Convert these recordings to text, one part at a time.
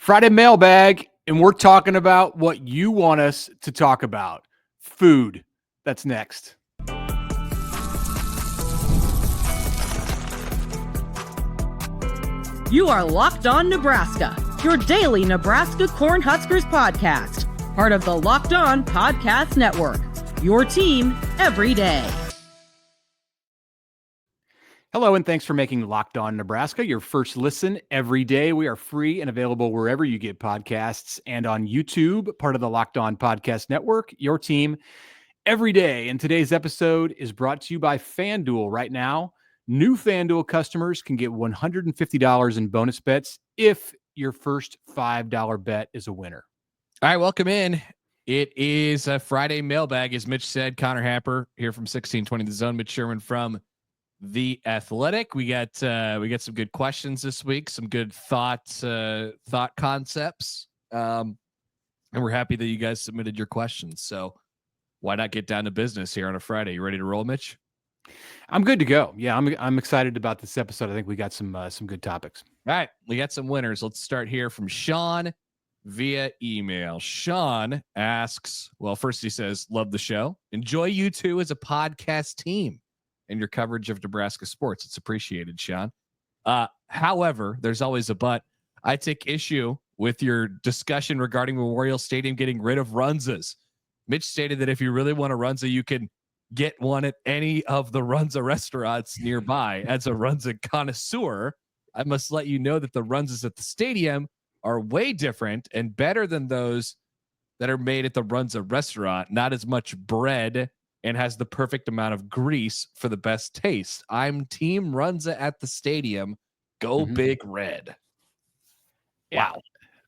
Friday mailbag, and we're talking about what you want us to talk about. Food. That's next. You are Locked On Nebraska, your daily Nebraska Cornhuskers podcast, part of the Locked On Podcast Network, your team every day. Hello, and thanks for making Locked On Nebraska your first listen every day. We are free and available wherever you get podcasts and on YouTube, part of the Locked On Podcast Network, your team every day. And today's episode is brought to you by FanDuel. Right now, new FanDuel customers can get $150 in bonus bets if your first $5 bet is a winner. All right, welcome in. It is a Friday mailbag, as Mitch said. Connor Happer here from 1620 The Zone. Mitch Sherman from The Athletic. We got some good questions this week, some good thought concepts, and we're happy that you guys submitted your questions. So why not get down to business here on a Friday? You ready to roll, Mitch? I'm good to go. Yeah, I'm excited about this episode. I think we got some good topics. All right, we got some winners. Let's start here from Sean via email. Sean asks, well, first he says, love the show. Enjoy you two as a podcast team and your coverage of Nebraska sports. It's appreciated, Sean. However, there's always a but. I take issue with your discussion regarding Memorial Stadium getting rid of Runzas. Mitch stated that if you really want a Runza, you can get one at any of the Runza restaurants nearby. As a Runza connoisseur, I must let you know that the Runzas at the stadium are way different and better than those that are made at the Runza restaurant. Not as much bread and has the perfect amount of grease for the best taste. I'm team Runza at the stadium. Go Big Red. Yeah. Wow.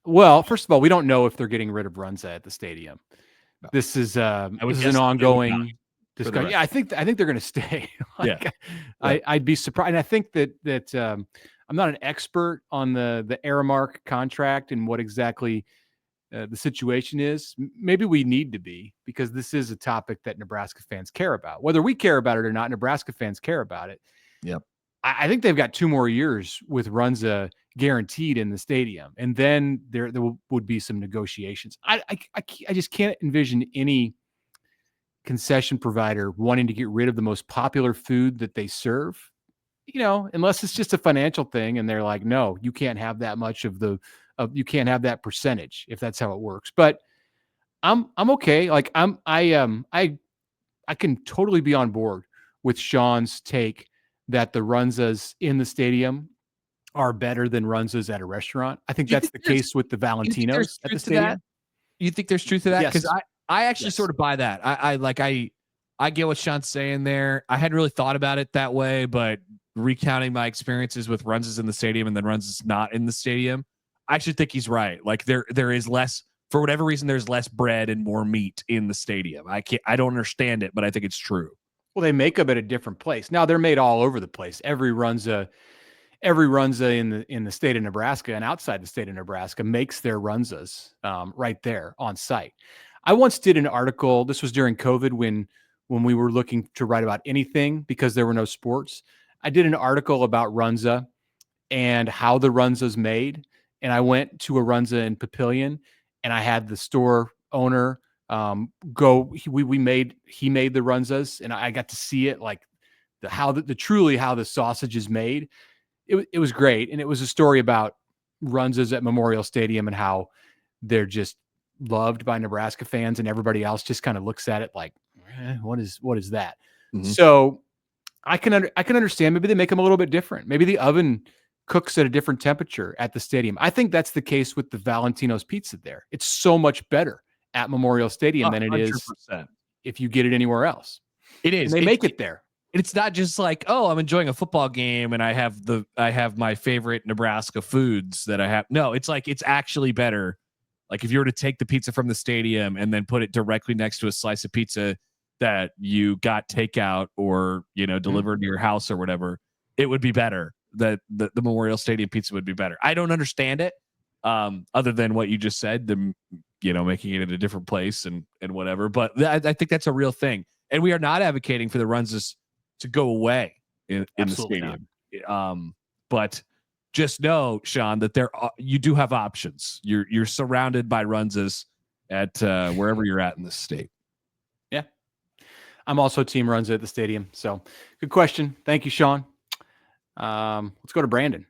Well, first of all, we don't know if they're getting rid of Runza at the stadium. This is an ongoing discussion. Yeah, I think they're going to stay. I'd be surprised. And I think that I'm not an expert on the Aramark contract and what exactly the situation is. Maybe we need to be, because this is a topic that Nebraska fans care about. Whether we care about it or not, Nebraska fans care about it. Yep. I think they've got 2 more years with Runza guaranteed in the stadium, and then there would be some negotiations. I just can't envision any concession provider wanting to get rid of the most popular food that they serve, unless it's just a financial thing and they're like, no, you can't have that much you can't have that percentage if that's how it works. But I'm okay. Like I can totally be on board with Sean's take that the Runzas in the stadium are better than Runzas at a restaurant. I think that's the case with the Valentinos at the stadium. You think there's truth to that? Yes. Because I actually sort of buy that. I get what Sean's saying there. I hadn't really thought about it that way, but recounting my experiences with Runzas in the stadium and then Runzas not in the stadium, I actually think he's right. Like there is less, for whatever reason, there's less bread and more meat in the stadium. I don't understand it, but I think it's true. Well, they make them at a different place. Now they're made all over the place. Every Runza in the state of Nebraska and outside the state of Nebraska makes their Runzas right there on site. I once did an article. This was during COVID when we were looking to write about anything because there were no sports. I did an article about Runza and how the Runza's made. And I went to a Runza in Papillion, and I had the store owner he made the Runzas, and I got to see it, like how the sausage is made. It was great. And it was a story about Runzas at Memorial Stadium and how they're just loved by Nebraska fans, and everybody else just kind of looks at it like, what is that? Mm-hmm. So I can understand. Maybe they make them a little bit different. Maybe the oven cooks at a different temperature at the stadium. I think that's the case with the Valentino's pizza there. It's so much better at Memorial Stadium than it 100%. Is if you get it anywhere else. It is. And they make it there. It's not just like, oh, I'm enjoying a football game and I have my favorite Nebraska foods that I have. No, it's like, it's actually better. Like if you were to take the pizza from the stadium and then put it directly next to a slice of pizza that you got takeout or, delivered to your house or whatever, it would be better. The Memorial Stadium pizza would be better. I don't understand it. Other than what you just said, making it in a different place and whatever. But I think that's a real thing. And we are not advocating for the Runzas to go away in the stadium. But just know, Sean, that you do have options. You're surrounded by Runzas at wherever you're at in the state. Yeah. I'm also team Runza at the stadium. So good question. Thank you, Sean. Let's go to Brandon.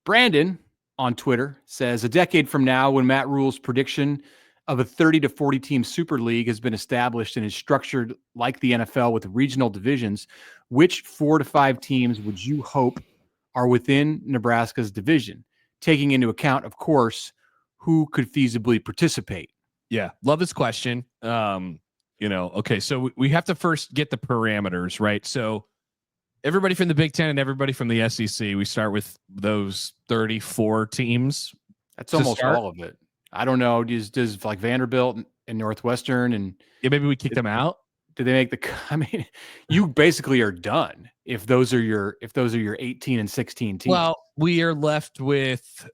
Brandon on Twitter says, a decade from now, when Matt Rhule's prediction of a 30 to 40 team super league has been established and is structured like the NFL with regional divisions, which 4 to 5 teams would you hope are within Nebraska's division, taking into account, of course, who could feasibly participate? Yeah. Love this question. Okay. So we have to first get the parameters, right? So everybody from the Big Ten and everybody from the SEC, we start with those 34 teams. That's almost all of it. I don't know. Does like Vanderbilt and Northwestern and maybe we kick them out? Did they make I mean, you basically are done if those are your 18 and 16 teams. Well, we are left with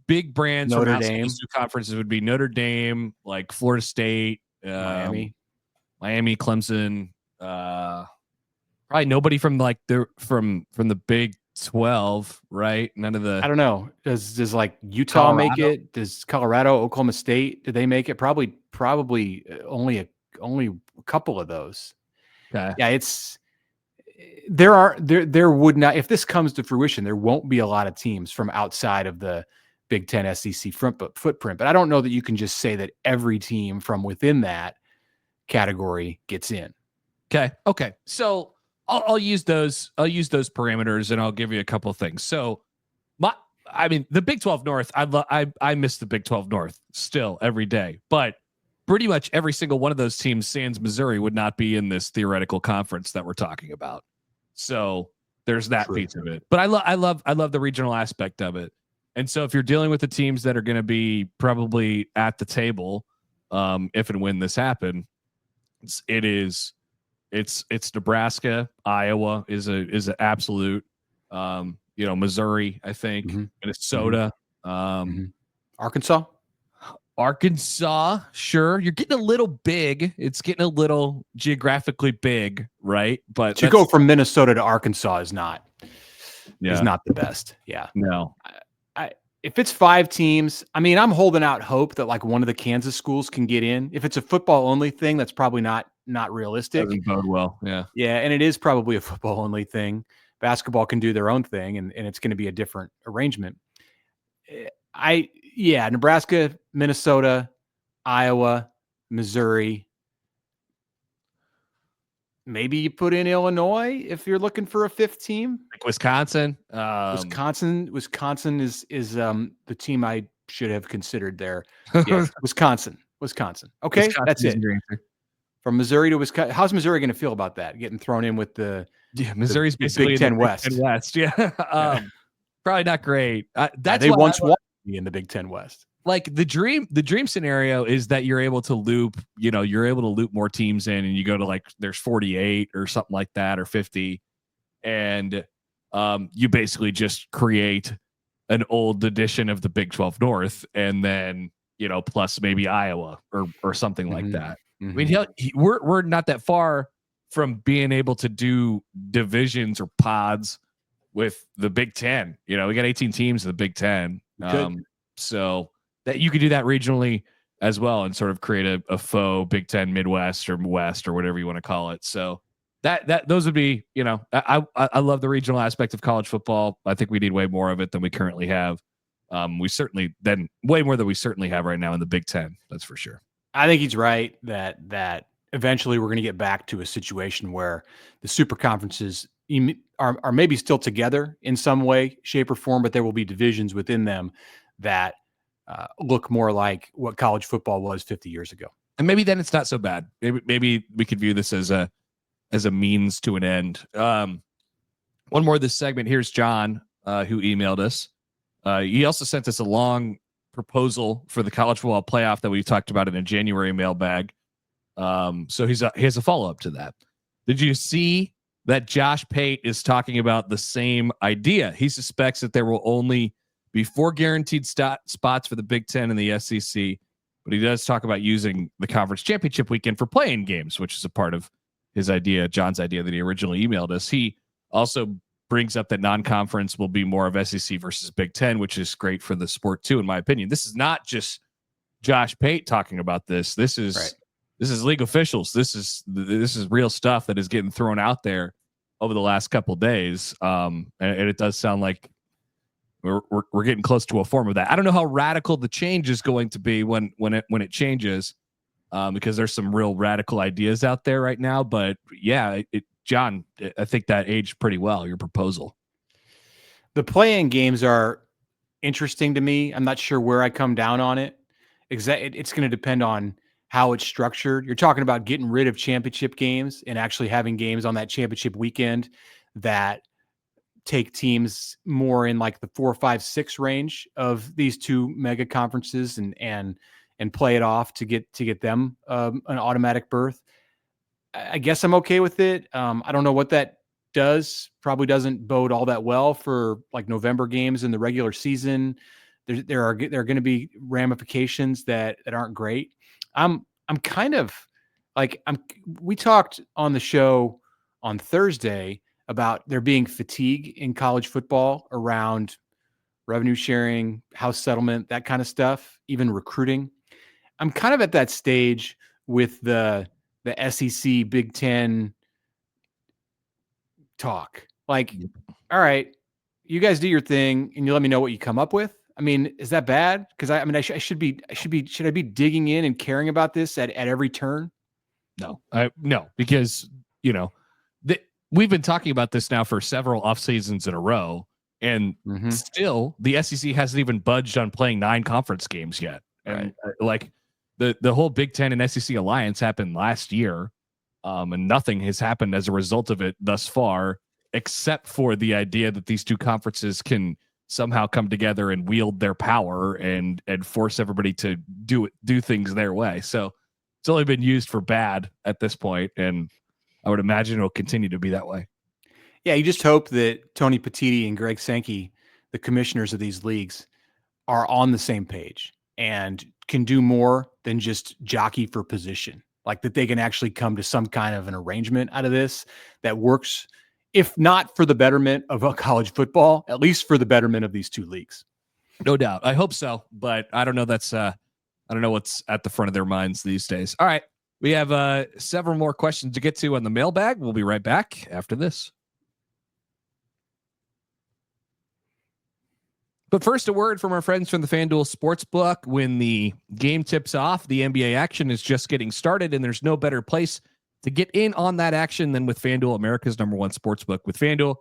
big brands Notre from outside Dame. those two conferences would be Notre Dame, like Florida State, Miami, Clemson, probably nobody from like from the Big 12, right? None of the. I don't know. Does like Utah Colorado? make it? Does Colorado, Oklahoma State? Did they make it? Probably only a couple of those. Okay. Yeah, there would not, if this comes to fruition, there won't be a lot of teams from outside of the Big Ten SEC footprint. But I don't know that you can just say that every team from within that category gets in. Okay. So I'll use those parameters and I'll give you a couple of things. So the Big 12 North, I miss the Big 12 North still every day, but pretty much every single one of those teams, sans Missouri, would not be in this theoretical conference that we're talking about. So there's that piece of it. But I love the regional aspect of it. And so if you're dealing with the teams that are going to be probably at the table, if and when this happens, it's Nebraska, Iowa is an absolute, Missouri, I think, Minnesota, Arkansas, sure. You're getting a little big. It's getting a little geographically big, right? But to go from Minnesota to Arkansas is not the best. Yeah. No. If it's 5 teams, I mean, I'm holding out hope that like one of the Kansas schools can get in. If it's a football only thing, that's probably not realistic. Doesn't bode well. Yeah. Yeah. And it is probably a football only thing. Basketball can do their own thing and it's going to be a different arrangement. Nebraska, Minnesota, Iowa, Missouri. Maybe you put in Illinois if you're looking for a 5th team. Like Wisconsin. Wisconsin is the team I should have considered there. Yeah, Wisconsin. Okay, that's it. From Missouri to Wisconsin. How's Missouri going to feel about that? Getting thrown in with Missouri's basically Big Ten West. Big Ten West. Yeah. Probably not great. They once wanted to be in the Big Ten West. Like the dream scenario is that you're able to loop more teams in and you go to like there's 48 or something like that or 50 and you basically just create an old edition of the Big 12 North and then plus maybe Iowa or something like that. I mean, we're not that far from being able to do divisions or pods with the Big Ten. We got 18 teams in the Big Ten. So that you could do that regionally as well and sort of create a faux Big Ten Midwest or West or whatever you want to call it. So those would be, I love the regional aspect of college football. I think we need way more of it than we currently have. Way more than we certainly have right now in the Big Ten. That's for sure. I think he's right that eventually we're going to get back to a situation where the super conferences are maybe still together in some way, shape, or form, but there will be divisions within them that look more like what college football was 50 years ago. And maybe then it's not so bad. Maybe we could view this as a means to an end. One more of this segment. Here's John, who emailed us. He also sent us a long proposal for the college football playoff that we talked about in a January mailbag. So he has a follow-up to that. Did you see that Josh Pate is talking about the same idea? He suspects that there will only be 4 guaranteed spots for the Big Ten and the SEC, but he does talk about using the conference championship weekend for playing games, which is a part of his idea, John's idea that he originally emailed us. He also brings up that non-conference will be more of SEC versus Big Ten, which is great for the sport too, in my opinion. This is not just Josh Pate talking about this. This is league officials. This is real stuff that is getting thrown out there over the last couple of days. And it does sound like we're getting close to a form of that. I don't know how radical the change is going to be when it changes, because there's some real radical ideas out there right now. But yeah, John, I think that aged pretty well, your proposal. The play-in games are interesting to me. I'm not sure where I come down on it. It's going to depend on how it's structured. You're talking about getting rid of championship games and actually having games on that championship weekend that take teams more in like the 4, 5, 6 range of these two mega conferences and play it off to get them an automatic berth. I guess I'm okay with it. I don't know what that does. Probably doesn't bode all that well for like November games in the regular season. There are going to be ramifications that aren't great. I'm kind of like we talked on the show on Thursday about there being fatigue in college football around revenue sharing, house settlement, that kind of stuff, even recruiting. I'm kind of at that stage with the SEC Big Ten talk. Like, all right, you guys do your thing and you let me know what you come up with. I mean, is that bad? Because should I be digging in and caring about this at every turn? No, because we've been talking about this now for several off seasons in a row, and still the SEC hasn't even budged on playing 9 conference games yet. And like the whole Big Ten and SEC alliance happened last year, and nothing has happened as a result of it thus far, except for the idea that these two conferences can somehow come together and wield their power and force everybody to do things their way. So it's only been used for bad at this point, and I would imagine it'll continue to be that way. Yeah, you just hope that Tony Petitti and Greg Sankey, the commissioners of these leagues, are on the same page and can do more than just jockey for position. Like that they can actually come to some kind of an arrangement out of this that works, if not for the betterment of college football, at least for the betterment of these two leagues. No doubt. I hope so, but I don't know. I don't know what's at the front of their minds these days. All right. We have several more questions to get to on the mailbag. We'll be right back after this. But first, a word from our friends from the FanDuel Sportsbook. When the game tips off, the NBA action is just getting started, and there's no better place to get in on that action than with FanDuel, America's #1 sportsbook. With FanDuel,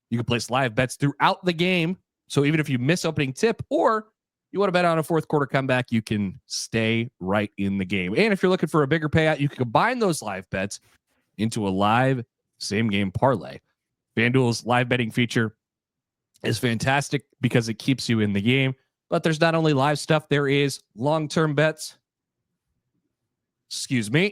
you can place live bets throughout the game. So even if you miss opening tip or you want to bet on a fourth quarter comeback, you can stay right in the game. And if you're looking for a bigger payout, you can combine those live bets into a live same game parlay. FanDuel's live betting feature is fantastic because it keeps you in the game. But there's not only live stuff, there is long-term bets.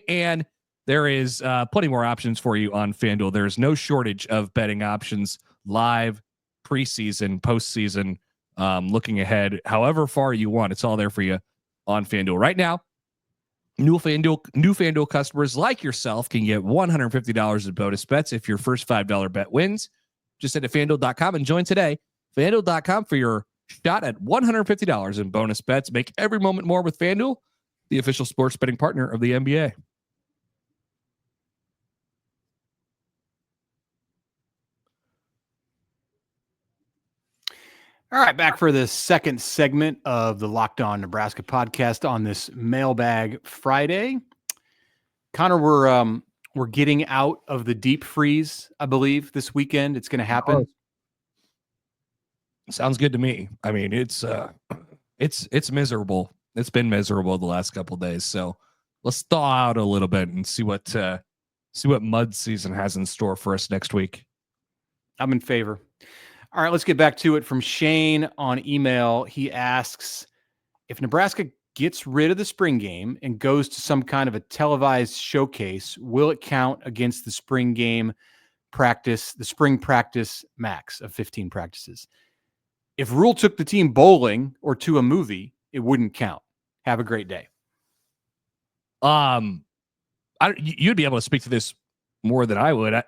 And there is plenty more options for you on FanDuel. There's no shortage of betting options, live, preseason, postseason, looking ahead, however far you want. It's all there for you on FanDuel. Right now, new FanDuel customers like yourself can get $150 in bonus bets if your first $5 bet wins. Just head to FanDuel.com and join today. FanDuel.com for your shot at $150 in bonus bets. Make every moment more with FanDuel, the official sports betting partner of the NBA. All right, back for the second segment of the Locked On Nebraska podcast on this Mailbag Friday. Connor, we're getting out of the deep freeze, I believe, this weekend. It's going to happen. Sounds good to me. I mean, it's miserable. It's been miserable the last couple of days. So let's thaw out a little bit and see what mud season has in store for us next week. I'm in favor. All right, let's get back to it from Shane on email. He asks, if Nebraska gets rid of the spring game and goes to some kind of a televised showcase, will it count against the spring game practice, the spring practice max of 15 practices? If Rhule took the team bowling or to a movie, it wouldn't count. Have a great day. You'd be able to speak to this more than I would.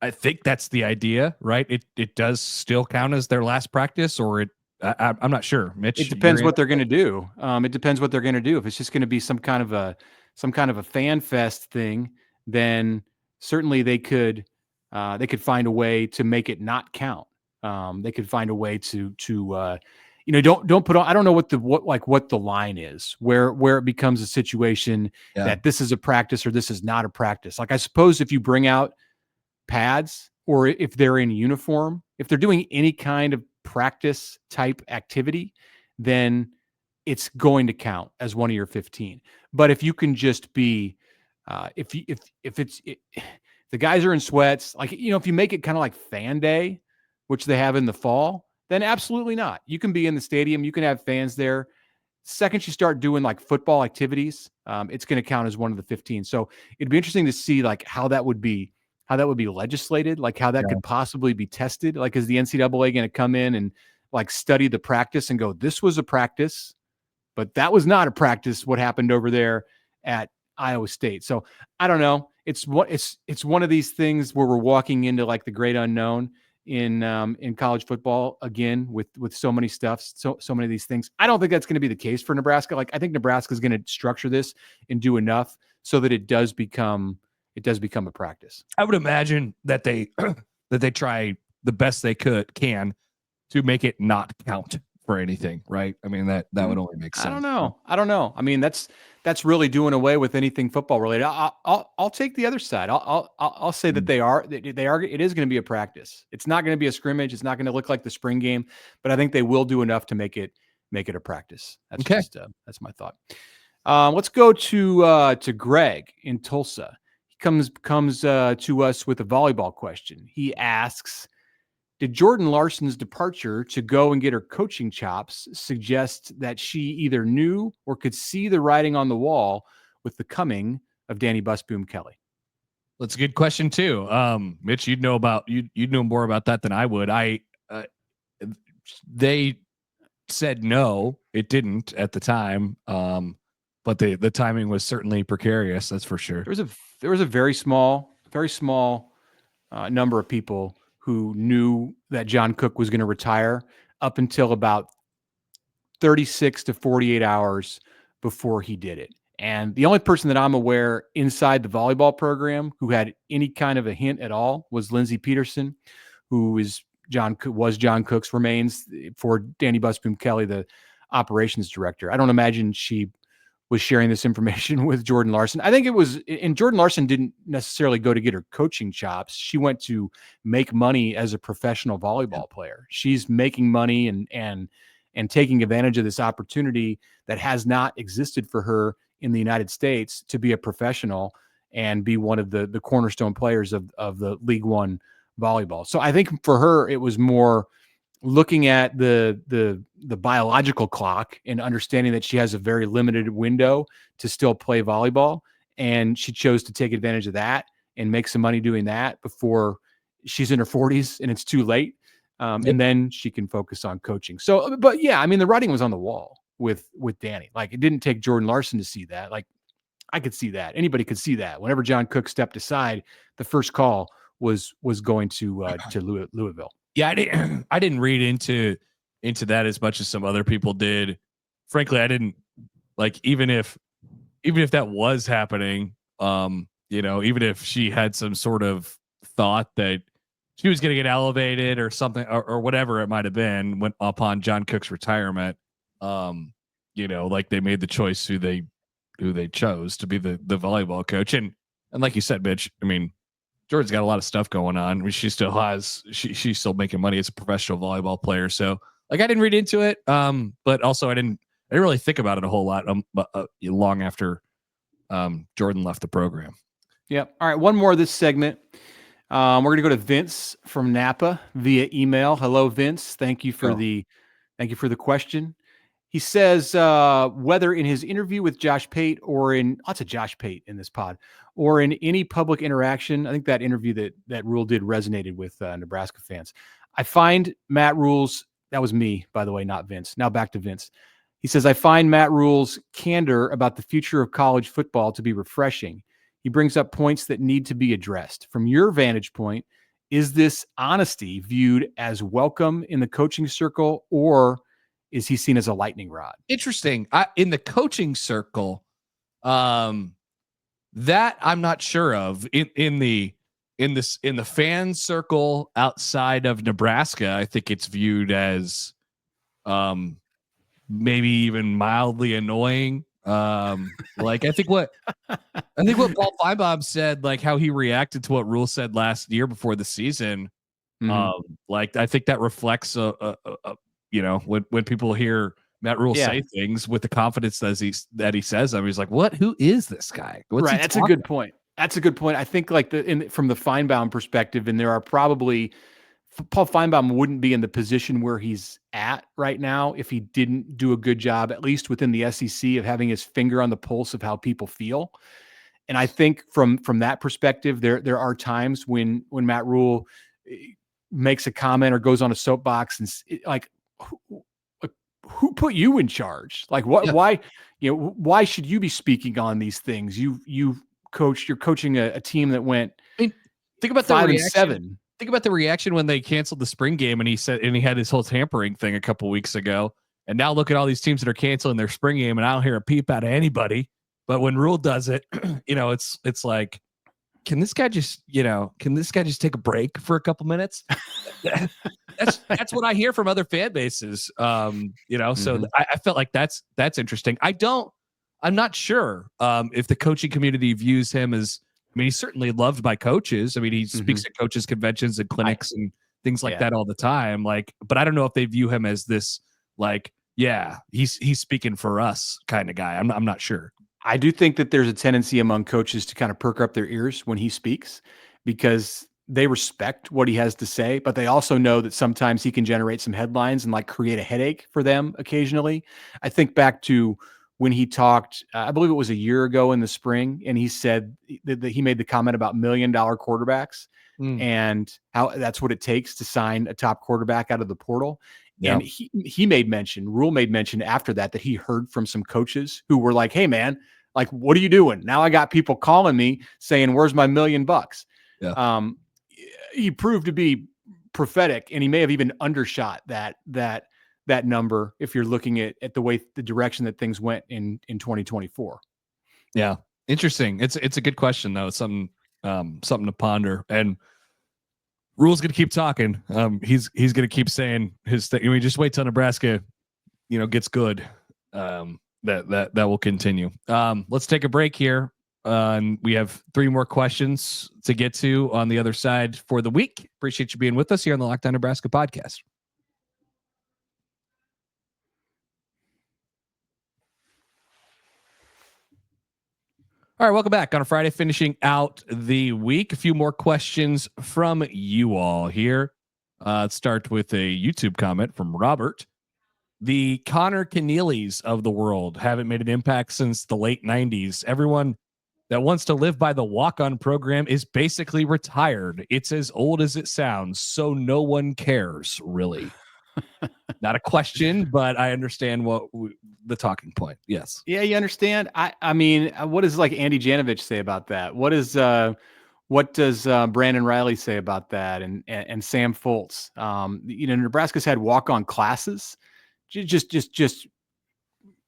I think that's the idea, right? It does still count as their last practice, or I'm not sure. Mitch, It depends what they're going to do. It depends what they're going to do. If it's just going to be some kind of a fan fest thing, then certainly they could find a way to make it not count. They could find a way to don't put on. I don't know what the line is where it becomes a situation that this is a practice or this is not a practice. Like, I suppose if you bring out pads, or if they're in uniform, if they're doing any kind of practice type activity, then it's going to count as one of your 15. But if you can just be, if the guys are in sweats, like, if you make it kind of like fan day, which they have in the fall, then absolutely not. You can be in the stadium, you can have fans there. Second you start doing like football activities, it's going to count as one of the 15. So it'd be interesting to see like how that would be legislated, like how that could possibly be tested. Like, is the NCAA going to come in and like study the practice and go, this was a practice, but that was not a practice, what happened over there at Iowa State? So I don't know. It's one of these things where we're walking into like the great unknown in college football again with so many stuff, so many of these things. I don't think that's going to be the case for Nebraska. Like, I think Nebraska is going to structure this and do enough so that it does become a practice. I would imagine that they try the best they can to make it not count for anything, right? I mean, that would only make sense. I don't know. I mean, that's really doing away with anything football related. I'll take the other side. I'll say that they are. It is going to be a practice. It's not going to be a scrimmage. It's not going to look like the spring game, but I think they will do enough to make it a practice. That's okay. That's my thought. Let's go to Greg in Tulsa. He comes to us with a volleyball question. He asks, did Jordan Larson's departure to go and get her coaching chops suggest that she either knew or could see the writing on the wall with the coming of Danny Busboom Kelly? That's a good question too. Mitch, you'd know more about that than I would. They said no, it didn't at the time. But the timing was certainly precarious. That's for sure. There was a very small number of people who knew that John Cook was going to retire up until about 36 to 48 hours before he did it. And the only person that I'm aware inside the volleyball program who had any kind of a hint at all was Lindsey Peterson, who was John Cook's remains for Danny Busboom Kelly, the operations director. I don't imagine she was sharing this information with Jordan Larson. I think it was, and Jordan Larson didn't necessarily go to get her coaching chops. She went to make money as a professional volleyball player. She's making money and taking advantage of this opportunity that has not existed for her in the United States to be a professional and be one of the cornerstone players of the League One volleyball. So I think for her, it was more looking at the biological clock and understanding that she has a very limited window to still play volleyball. And she chose to take advantage of that and make some money doing that before she's in her 40s and it's too late. And then she can focus on coaching. So, but yeah, I mean, the writing was on the wall with Danny. Like, it didn't take Jordan Larson to see that. Like, I could see that. Anybody could see that. Whenever John Cook stepped aside, the first call was going to Louisville. Yeah, I didn't read into that as much as some other people did. Frankly, I didn't like, even if that was happening, even if she had some sort of thought that she was going to get elevated or something or whatever it might have been when upon John Cook's retirement, like they made the choice who they chose to be the volleyball coach. And like you said, Mitch, I mean, Jordan's got a lot of stuff going on. I mean, she's still making money as a professional volleyball player. So like, I didn't read into it. But also I didn't really think about it a whole lot long after Jordan left the program. Yeah. All right. One more of this segment. We're going to go to Vince from Napa via email. Hello, Vince. Thank you for the question. He says, whether in his interview with Josh Pate or in lots of Josh Pate in this pod or in any public interaction, I think that interview that Rhule did resonated with Nebraska fans. I find Matt Rhule's, that was me, by the way, not Vince. Now back to Vince. He says, I find Matt Rhule's candor about the future of college football to be refreshing. He brings up points that need to be addressed. From your vantage point, is this honesty viewed as welcome in the coaching circle, or is he seen as a lightning rod? Interesting. In the coaching circle, that I'm not sure of. In the fan circle outside of Nebraska, I think it's viewed as maybe even mildly annoying. Like I think what Paul Feinbaum said, like how he reacted to what Rhule said last year before the season. Like I think that reflects when people hear Matt Rhule say things with the confidence that he says them, he's like, what? Who is this guy? What's right. That's a good point. That's a good point. I think like from the Feinbaum perspective, and there are probably Paul Feinbaum wouldn't be in the position where he's at right now if he didn't do a good job, at least within the SEC, of having his finger on the pulse of how people feel. And I think from that perspective, there are times when Matt Rhule makes a comment or goes on a soapbox and like, who put you in charge? Like what? Yeah. Why should you be speaking on these things? You're coaching a team that went. I mean, think about 5-7. Think about the reaction when they canceled the spring game and he had his whole tampering thing a couple weeks ago. And now look at all these teams that are canceling their spring game, and I don't hear a peep out of anybody. But when Rhule does it, it's like, can this guy just take a break for a couple minutes? That's what I hear from other fan bases. So I felt like that's interesting. I'm not sure if the coaching community views him as, I mean, he's certainly loved by coaches. I mean, he speaks at coaches conventions and clinics and things like that all the time. Like, but I don't know if they view him as this, like, he's speaking for us kind of guy. I'm not sure. I do think that there's a tendency among coaches to kind of perk up their ears when he speaks, because they respect what he has to say, but they also know that sometimes he can generate some headlines and like create a headache for them occasionally. I think back to when he talked, I believe it was a year ago in the spring, and he said that he made the comment about $1 million quarterbacks and how that's what it takes to sign a top quarterback out of the portal. And Rhule made mention after that he heard from some coaches who were like, hey man, like, what are you doing? Now I got people calling me saying, where's my $1 million? Yeah. He proved to be prophetic, and he may have even undershot that number if you're looking at the direction that things went in 2024. Yeah. Interesting. It's a good question though. It's something to ponder. And Rhule's going to keep talking. He's going to keep saying his thing. I mean, just wait till Nebraska, gets good. That will continue. Let's take a break here. And we have 3 more questions to get to on the other side for the week. Appreciate you being with us here on the Lockdown Nebraska podcast. All right, welcome back on a Friday, finishing out the week. A few more questions from you all here. Let's start with a YouTube comment from Robert. The Connor Keneally's of the world haven't made an impact since the late 90s. Everyone that wants to live by the walk-on program is basically retired. It's as old as it sounds, so no one cares, really. Not a question, but I understand the talking point. Yes. Yeah, you understand. I mean, what does like Andy Janovich say about that? What does Brandon Riley say about that? And Sam Foltz. Nebraska's had walk-on classes.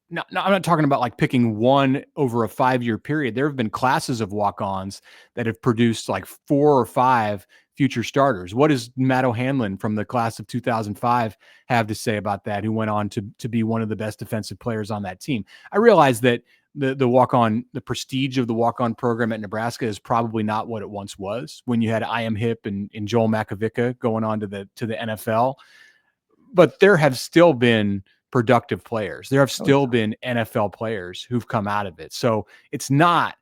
No, I'm not talking about like picking one over a 5-year period. There have been classes of walk-ons that have produced like 4 or 5 future starters. What does Matt O'Hanlon from the class of 2005 have to say about that, who went on to be one of the best defensive players on that team? I realize that the prestige of the walk-on program at Nebraska is probably not what it once was when you had I.M. Hip and Joel Makovica going on to the NFL. But there have still been productive players. There have still been NFL players who've come out of it. So it's not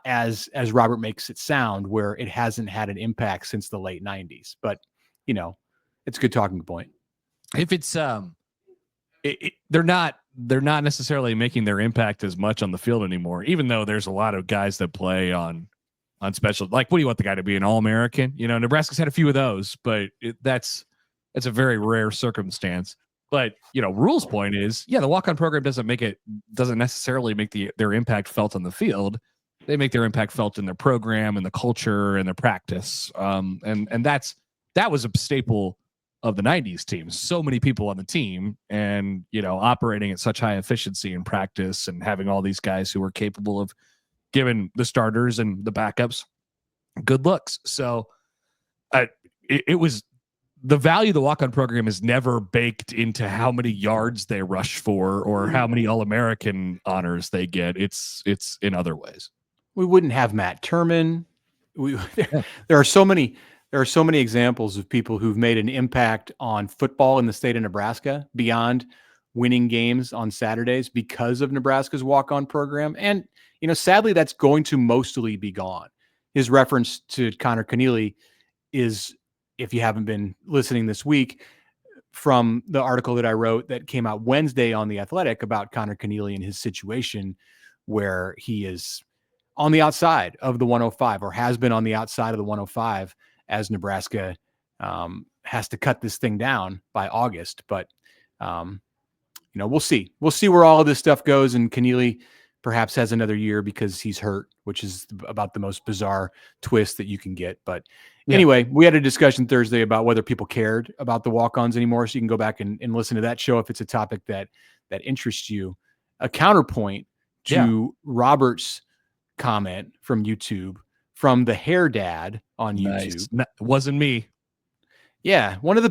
as Robert makes it sound, where it hasn't had an impact since the late 90s. But it's a good talking point. If it's they're not necessarily making their impact as much on the field anymore, even though there's a lot of guys that play on special. Like, what do you want the guy to be, an All-American? Nebraska's had a few of those, but that's a very rare circumstance. But Rhule's point is, the walk-on program doesn't necessarily make their impact felt on the field. they make their impact felt in their program and the culture and their practice. And that was a staple of the 90s teams. So many people on the team and, operating at such high efficiency in practice and having all these guys who were capable of giving the starters and the backups good looks. So it was the value of the walk-on program is never baked into how many yards they rush for or how many All-American honors they get. It's in other ways. We wouldn't have Matt Turman. There are so many examples of people who've made an impact on football in the state of Nebraska beyond winning games on Saturdays because of Nebraska's walk-on program. And, sadly, that's going to mostly be gone. His reference to Connor Keneally is, if you haven't been listening this week, from the article that I wrote that came out Wednesday on The Athletic about Connor Keneally and his situation where he is on the outside of the 105 or has been on the outside of the 105 as Nebraska has to cut this thing down by August. But, we'll see. We'll see where all of this stuff goes. And Keneally perhaps has another year because he's hurt, which is about the most bizarre twist that you can get. But anyway, we had a discussion Thursday about whether people cared about the walk-ons anymore. So you can go back and listen to that show if it's a topic that interests you. A counterpoint to Robert's comment from YouTube from the hair dad on YouTube. Nice. Wasn't me. Yeah. One of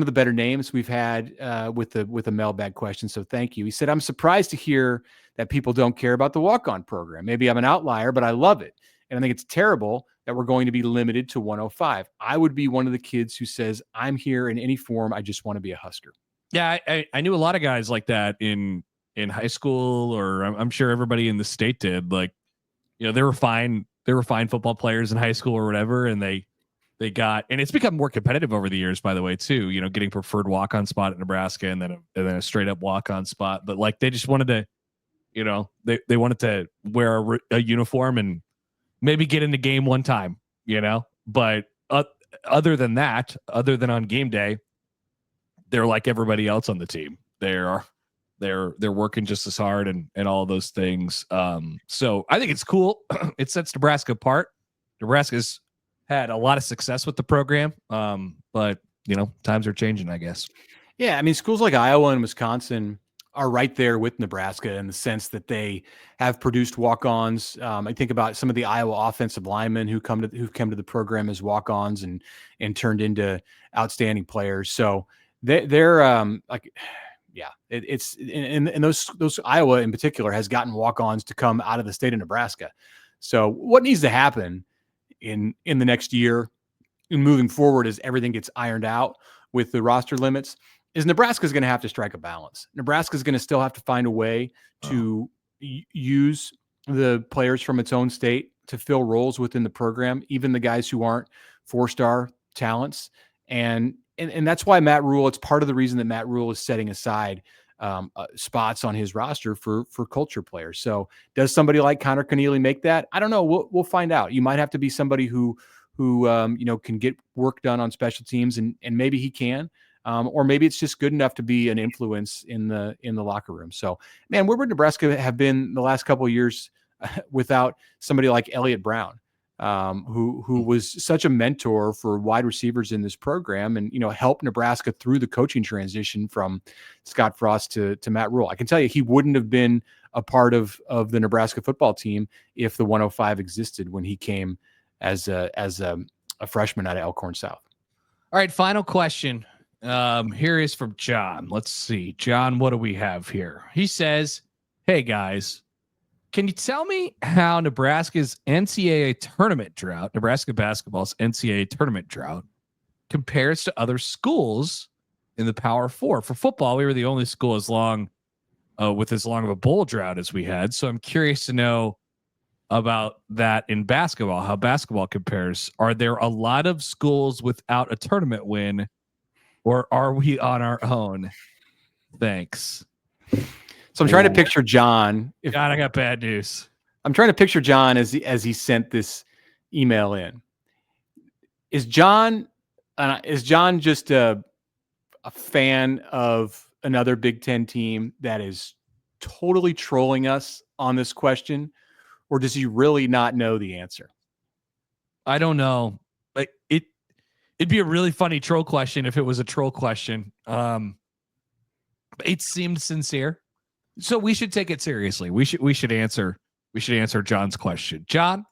the better names we've had with a mailbag question. So thank you. He said, I'm surprised to hear that people don't care about the walk-on program. Maybe I'm an outlier, but I love it. And I think it's terrible that we're going to be limited to 105. I would be one of the kids who says, I'm here in any form. I just want to be a Husker. Yeah. I knew a lot of guys like that in high school, or I'm sure everybody in the state did. Like, they were fine football players in high school or whatever. And they got, and it's become more competitive over the years, by the way, too, getting preferred walk-on spot at Nebraska and then a straight up walk-on spot. But like, they just wanted to, they wanted to wear a uniform and maybe get in the game one time, but other than that, other than on game day, they're like everybody else on the team. They're working just as hard and all of those things. So I think it's cool. It sets Nebraska apart. Nebraska's had a lot of success with the program. But times are changing, I guess. Yeah. I mean, schools like Iowa and Wisconsin are right there with Nebraska in the sense that they have produced walk-ons. I think about some of the Iowa offensive linemen who've come to the program as walk-ons and turned into outstanding players. So they're like, yeah, it's and those Iowa in particular has gotten walk-ons to come out of the state of Nebraska. So what needs to happen in the next year and moving forward as everything gets ironed out with the roster limits is Nebraska's going to have to strike a balance. Nebraska's going to still have to find a way to use the players from its own state to fill roles within the program, even the guys who aren't 4-star talents. And that's why Matt Rhule, it's part of the reason that Matt Rhule is setting aside spots on his roster for culture players. So does somebody like Connor Keneally make that? I don't know. We'll find out. You might have to be somebody who can get work done on special teams and maybe he can, or maybe it's just good enough to be an influence in the locker room. So man, where would Nebraska have been the last couple of years without somebody like Elliott Brown? Who was such a mentor for wide receivers in this program and, helped Nebraska through the coaching transition from Scott Frost to Matt Rhule. I can tell you, he wouldn't have been a part of the Nebraska football team if the 105 existed when he came as a freshman out of Elkhorn South. All right. Final question. Here is from John. Let's see. John, what do we have here? He says, hey guys, can you tell me how Nebraska's NCAA tournament drought, Nebraska basketball's NCAA tournament drought, compares to other schools in the Power Four? For football, we were the only school with as long of a bowl drought as we had. So I'm curious to know about that in basketball, how basketball compares. Are there a lot of schools without a tournament win, or are we on our own? Thanks. So I'm trying to picture John. God, I got bad news. I'm trying to picture John as he sent this email in. Is John just a fan of another Big Ten team that is totally trolling us on this question, or does he really not know the answer? I don't know. Like it'd be a really funny troll question if it was a troll question. It seemed sincere, so we should take it seriously. We should answer John's question. John,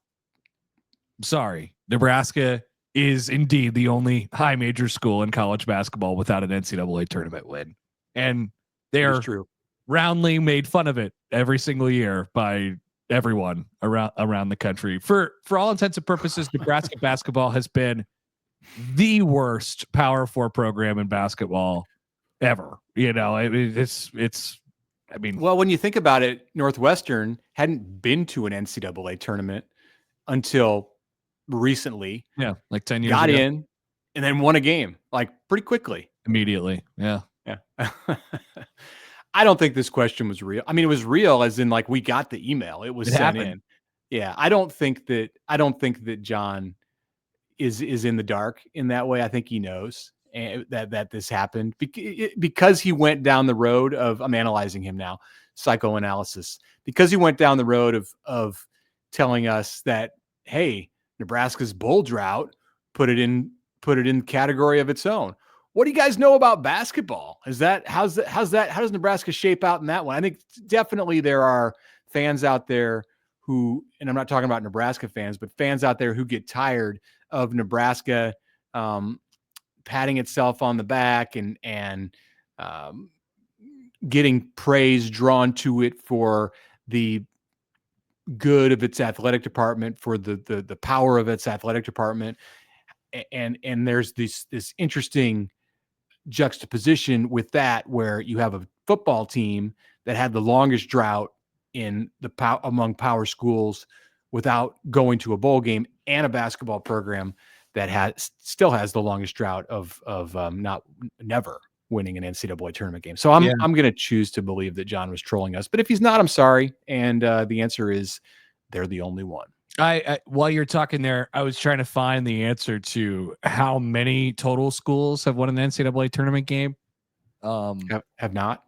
I'm sorry, Nebraska is indeed the only high major school in college basketball without an NCAA tournament win, and they are roundly made fun of it every single year by everyone around the country. For all intents and purposes, Nebraska basketball has been the worst Power 4 program in basketball ever. You know, it's. I mean, well, when you think about it, Northwestern hadn't been to an NCAA tournament until recently. Yeah, like 10 years got ago. in and then won a game like pretty quickly. Immediately. Yeah. I don't think this question was real. I mean, it was real as in like we got the email. It was sent in. Yeah. I don't think that John is in the dark in that way. I think he knows that this happened because he went down the road of, I'm analyzing him now, psychoanalysis, because he went down the road of telling us that, hey, Nebraska's bull drought put it in category of its own. What do you guys know about basketball? How does Nebraska shape out in that one? I think definitely there are fans out there who, and I'm not talking about Nebraska fans, but fans out there who get tired of Nebraska patting itself on the back and getting praise drawn to it for the good of its athletic department, for the power of its athletic department. And there's this interesting juxtaposition with that, where you have a football team that had the longest drought in among power schools without going to a bowl game, and a basketball program that still has the longest drought of never winning an NCAA tournament game. So I'm going to choose to believe that John was trolling us, but if he's not, I'm sorry. And the answer is they're the only one. I while you're talking there, I was trying to find the answer to how many total schools have won an NCAA tournament game. Have not.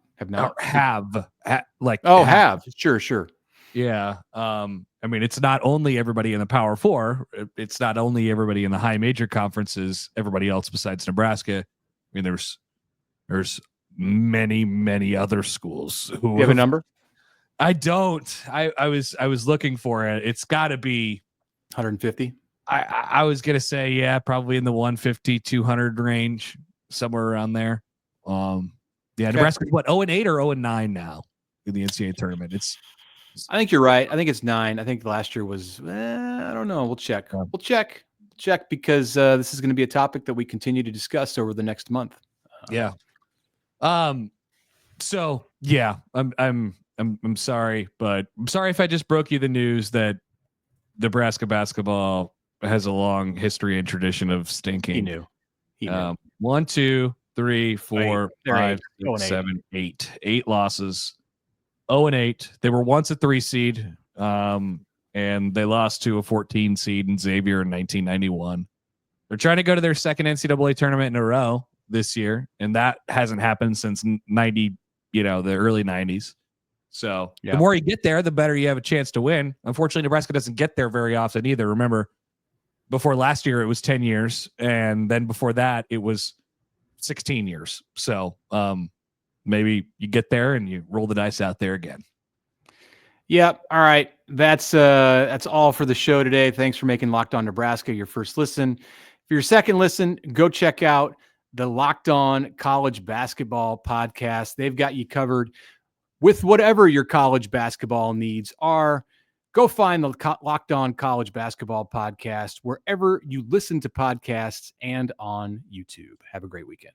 Sure. Yeah. I mean, it's not only everybody in the Power 4. It's not only everybody in the high major conferences, everybody else besides Nebraska. I mean, there's many other schools who you have a number. I don't. I was looking for it. It's got to be 150. I was gonna say, yeah, probably in the 150, 200 range, somewhere around there. Nebraska's what, 0-8 or 0-9 now in the NCAA tournament. I think you're right. I think it's 9. I think last year was, I don't know. We'll check. We'll check because this is going to be a topic that we continue to discuss over the next month. Yeah. So yeah, I'm sorry, but I'm sorry if I just broke you the news that Nebraska basketball has a long history and tradition of stinking. He knew. 1, 2, 3, 4, 5, 6, 7, 8. 8 losses. 0-8. They were once a 3 seed, and they lost to a 14 seed in Xavier in 1991. They're trying to go to their second NCAA tournament in a row this year, and that hasn't happened since the early 90s. So the more you get there, the better you have a chance to win. Unfortunately, Nebraska doesn't get there very often either. Remember, before last year, it was 10 years. And then before that, it was 16 years. So maybe you get there and you roll the dice out there again. Yep. All right. That's all for the show today. Thanks for making Locked On Nebraska your first listen. For your second listen, go check out the Locked On College Basketball podcast. They've got you covered with whatever your college basketball needs are. Go find the Locked On College Basketball podcast wherever you listen to podcasts and on YouTube. Have a great weekend.